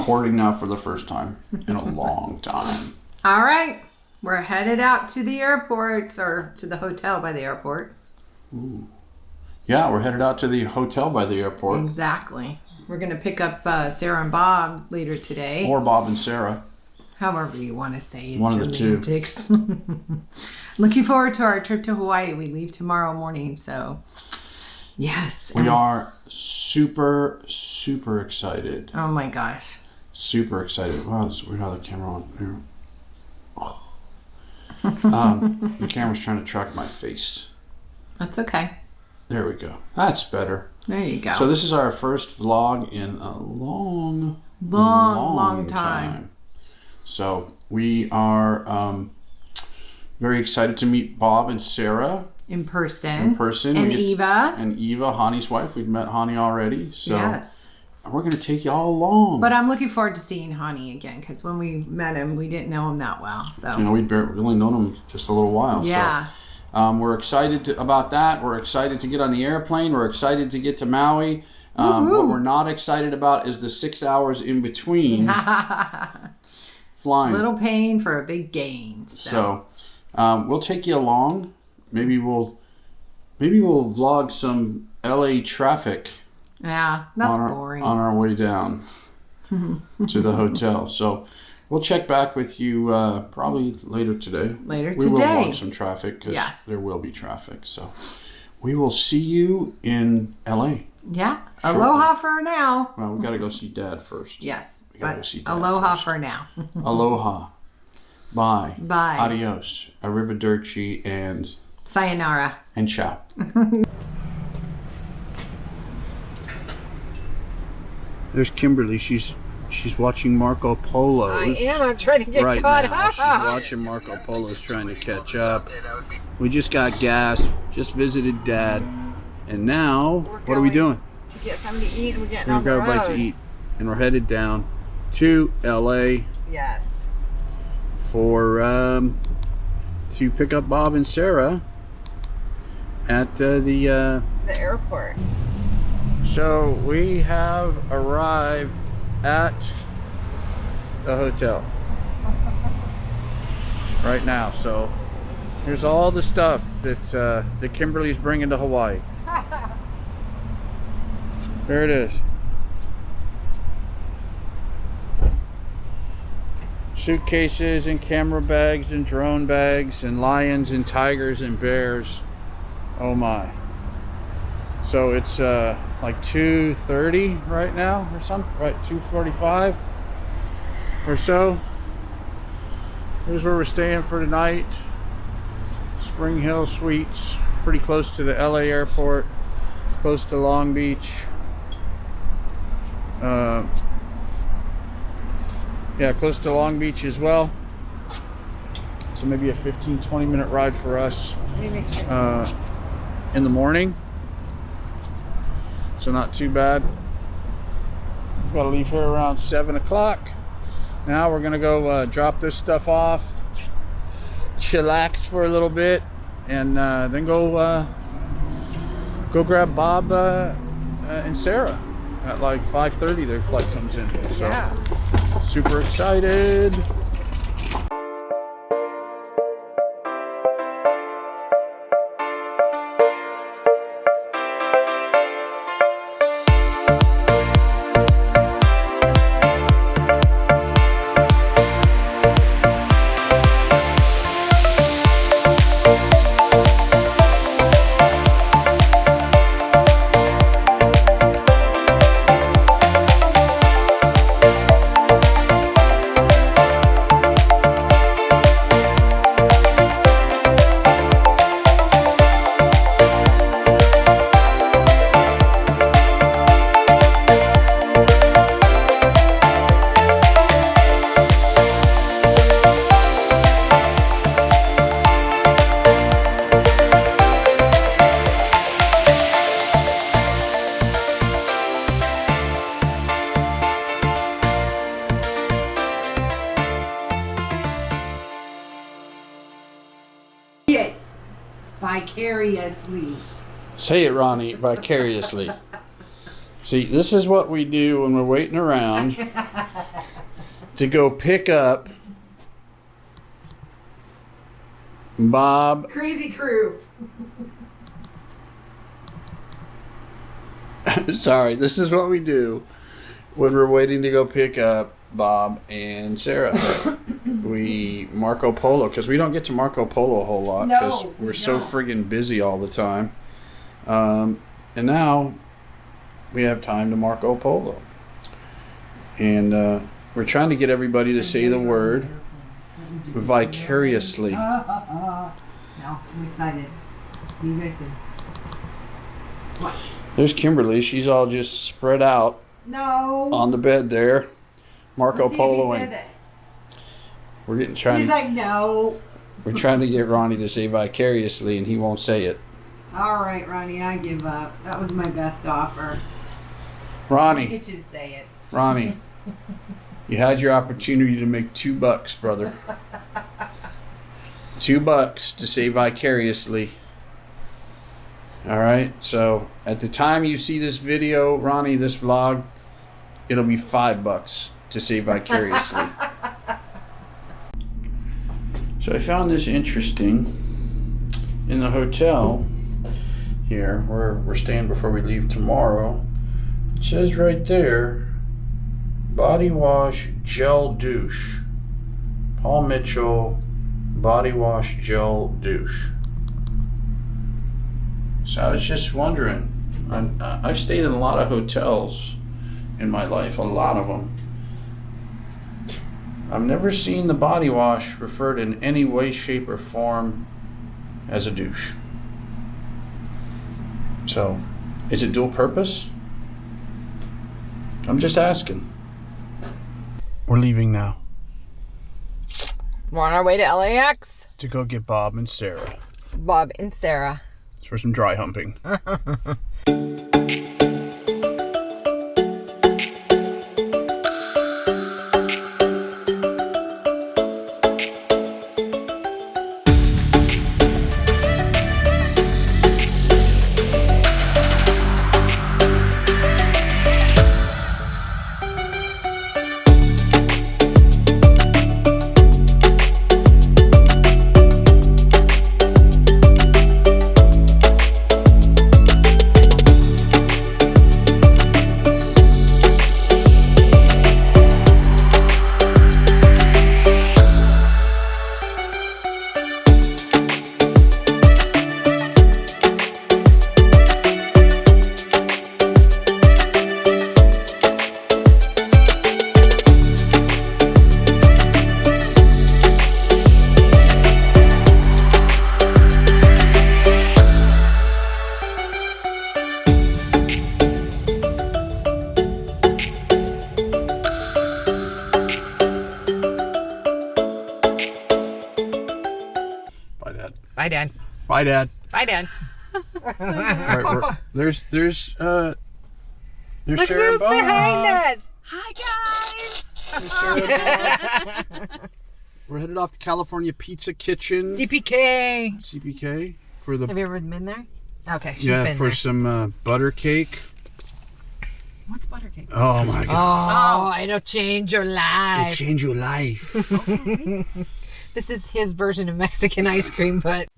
recording now for the first time in a long time. All right. We're headed out to the airport, or to the hotel by the airport. Ooh. Yeah, we're headed out to the hotel by the airport. Exactly. We're going to pick up Sarah and Bob later today. Or Bob and Sarah. However you want to say it. One of the two. Looking forward to our trip to Hawaii. We leave tomorrow morning, so yes. We are super, super excited. Oh my gosh. Super excited. Wow, it's weird how the camera on here. Oh. The camera's trying to track my face. That's okay. There we go. That's better. There you go. So this is our first vlog in a long time. So we are very excited to meet Bob and Sarah. In person. And Eva. And Eva, Hani's wife. We've met Hani already. So yes. We're going to take you all along. But I'm looking forward to seeing Hani again, because when we met him, we didn't know him that well. So we'd only known him just a little while. Yeah. So, we're excited about that. We're excited to get on the airplane. We're excited to get to Maui. What we're not excited about is the 6 hours in between flying. Little pain for a big gain. So we'll take you along. Maybe we'll vlog some LA traffic. Yeah, that's boring. On our way down to the hotel. So we'll check back with you probably later today. We will vlog some traffic because there will be traffic. So we will see you in LA. Yeah. Shortly. Aloha for now. Well, we got to go see Dad first. Yes. We got to go see Dad aloha first. For now. Aloha. Bye. Bye. Adios. Arrivederci and sayonara. And ciao. There's Kimberly. She's watching Marco Polo. I am. I'm trying to get caught up. She's watching Marco Polo's trying to catch up. We just got gas. Just visited Dad. And now, what are we doing? To get something to eat, and we're getting on the road. We're going to grab a bite to eat. And we're headed down to LA. Yes. For to pick up Bob and Sarah at the airport. So we have arrived at the hotel right now. So here's all the stuff that Kimberly's bringing to Hawaii. There it is. Suitcases and camera bags and drone bags and lions and tigers and bears. Oh my. So it's like 2:30 right now or something, right? 2:45 or so. Here's where we're staying for tonight. Spring Hill Suites, pretty close to the LA airport, close to Long Beach. Yeah, close to Long Beach as well. So maybe a 15-20 minute ride for us in the morning. So not too bad. We've got to leave here around 7 o'clock. Now we're gonna go drop this stuff off, chillax for a little bit, and then go grab Bob and Sarah at like 5:30. Their flight comes in. So, yeah. Super excited. Vicariously. Say it, Ronnie, vicariously. See, this is what we do when we're waiting around to go pick up Bob. Crazy crew. Sorry, this is what we do when we're waiting to go pick up Bob and Sarah. We Marco Polo, because we don't get to Marco Polo a whole lot because we're so friggin' busy all the time. And now we have time to Marco Polo. And we're trying to get everybody to say the word vicariously. No, I'm excited. See you guys soon. What? There's Kimberly. She's all just spread out on the bed there. Marco Poloing. We're trying. He's like, no. We're trying to get Ronnie to say vicariously, and he won't say it. All right, Ronnie, I give up. That was my best offer. Ronnie. I'll get you to say it. Ronnie, you had your opportunity to make $2, brother. $2 to say vicariously. All right. So at the time you see this video, Ronnie, this vlog, it'll be $5 to say vicariously. So I found this interesting in the hotel here where we're staying before we leave tomorrow. It says right there, body wash gel douche. Paul Mitchell body wash gel douche. So I was just wondering, I've stayed in a lot of hotels in my life, a lot of them. I've never seen the body wash referred in any way, shape, or form as a douche. So, is it dual purpose? I'm just asking. We're leaving now. We're on our way to LAX. To go get Bob and Sarah. Bob and Sarah. For some dry humping. Bye, Dad. Bye, Dad. Bye, Dad. All right, there's Look Sarah who's and Bob. behind us. Hi, guys. We're headed off to California Pizza Kitchen. CPK. For the Have you ever been there? Okay, she's been for there. some butter cake. What's butter cake? Oh my God! Oh, it'll change your life. Change your life. This is his version of Mexican ice cream, but